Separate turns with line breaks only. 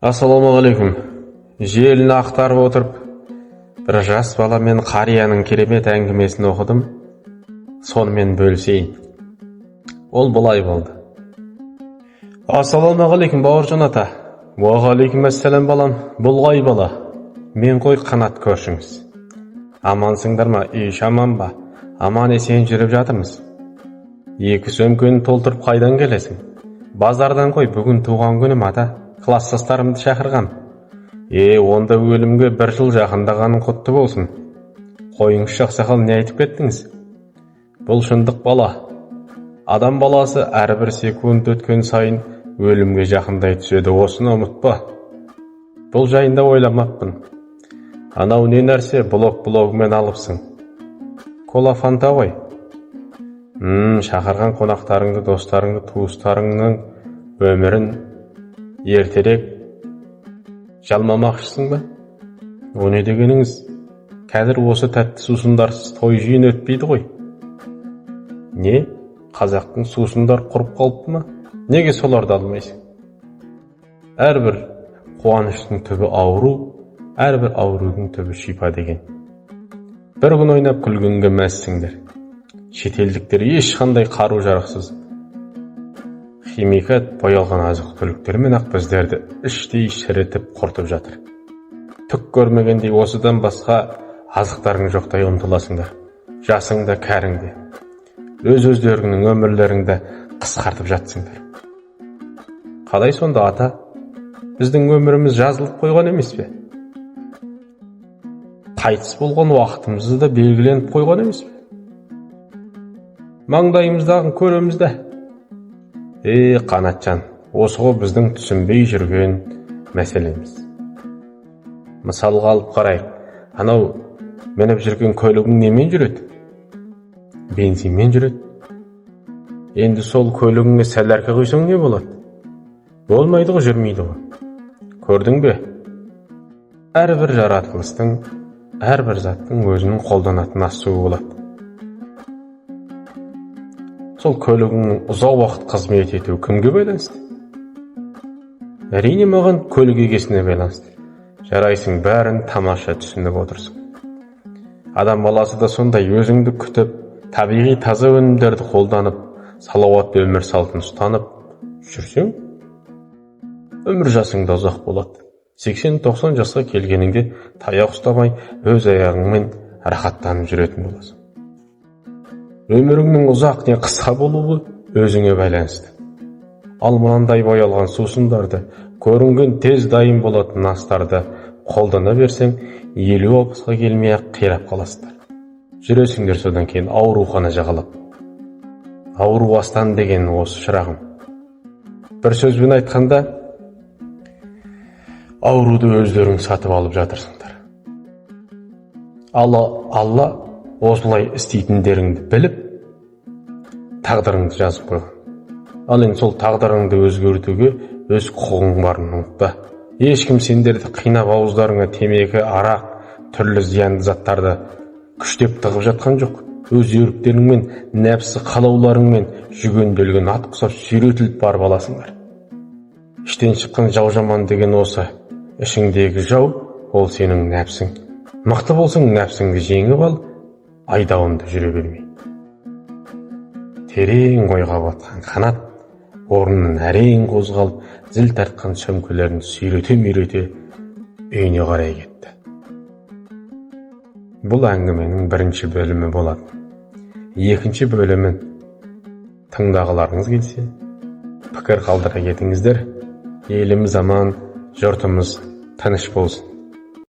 Ассалаумағалейкум. Желіні ақтарып отырып, бір жас бала мен қарияның керемет әңгімесін оқыдым. Сонымен бөлісейін. Ол былай болды. Ассалаумағалейкум, бауыржан ата. Уағалейкум ассалам балам. Бұл қай бала? Мен қой қанат көршіңіз. Амансыңдар ма? Еш аман ба? Аман есен жүріп жатырмыз. Екі сөмкені толтырып қайдан келесің? Базардан қой, бүгін туған күнім ата. Класстастарымды шақырғам. Онда өлімге 1 жыл жақындағаның құтты болсын. Қойыңыз ақсақал, не айтып кеттіңіз? Бұл шындық бала. Адам баласы әрбір секунд өткен сайын өлімге жақындай түседі, осыны ұмытпа. Бұл жайында ойламаппын. Анау не нәрсе, блогымен алыпсың? Кола фанта ғой. Шақырған қонақтарыңды, достарыңды, туыстарыңның өмірін ертерек жалмамақшысың ба? О не дегеніңіз? Қазір осы тәтті сусындарсыз той жиын өтпейді ғой. Не? Қазақтың сусындар құрып қалыпты ма? Неге соларды алмайсың? Әрбір қуаныштың түбі ауру, әрбір аурудың түбі шипа деген. Bir күн ойнап күлгенге мәзсіңдер. Шетелдіктер ешқандай қару жарақсыз химикат боялған азық-түліктермен ақ біздерді іштей шірітіп құртып жатыр. Түк көрмегендей осыдан басқа азықтарың жоқтай ұмтыласыңдар. Жасыңда, кәріңде. Өз-өздеріңнің өмірлеріңді қысқартып жатсыңдар. Қалай сонда ата? Біздің өміріміз жазылып қойған емес пе? Қайтыс болған уақытымызды да белгіленіп қойған емес пе? Маңдайымыздағын көремізді. Қанатжан, осы ғой біздің түсінбей жүрген мәселеміз. Мысалға алып қарайық. Анау мініп жүрген көлігің немен жүреді? Бензинмен жүреді. Енді сол көлігіңе сәләрке құйсаң не болады? Болмайды ғой, жүрмейді ғой. Көрдің бе? Әрбір жаратылыстың, әрбір заттың өзінің қолданатын асуы болады. Сол көлігіңнің ұзақ уақыт қызмет етуі кімге байланысты? Әрине маған көлік егесіне байланысты. Жарайсың, бәрін тамаша түсініп отырсың. Адам баласы да сондай, өзіңді күтіп, табиғи таза өнімдерді қолданып, салауатты өмір салтын ұстанып жүрсең, өмір жасыңда ұзақ болады. 80-90 жасқа келгеніңде таяқ ұстамай, өз аяғыңмен рахаттанып жүретін боласың. Өміріңнің ұзақ не қысқа болуы өзіңе байланысты. Ал мынандай боялған сусындарды, көрінген тез дайын болатын астарды қолдана берсең, 50-60-ға келмей-ақ қирап қаласыңдар. Жүресіңдер содан кейін аурухана жағалап. Ауру астан деген осы, шырағым. Bir сөзбен айтқанда, ауруды өздерің сатып алып жатырсыңдар. Алла осылай істейтіндеріңді біліп, тағдырыңды жазып қойған. Ал енді сол тағдырыңды өзгертуге өз құқығың барын ұмытпа. Ешкім сендерді қинап ауыздарыңа темекі, арақ, түрлі зиянды заттарды күштеп тығып жатқан жоқ. Өз еріктеріңмен, нәпсі қалауларыңмен жүгенделген ат құсап сүйретіліп барып аласыңдар. Іштен шыққан жау жаман деген осы. Ішіңдегі жау, ол сенің нәпсің. Мықты болсаң, нәпсіңді жеңіп ал, айдауында жүре бермей. Терең ойға батқан қанат, орнынан әрең қозғалып, зіл тартқан сөмкелерін сүйрете-мүйрете үйіне қарай кетті. Бұл әңгіменің 1 бөлімі болады. 2 бөлімін тыңдағыларыңыз келсе, пікір қалдыра кетіңіздер. Еліміз аман, жұртымыз тыныш болсын.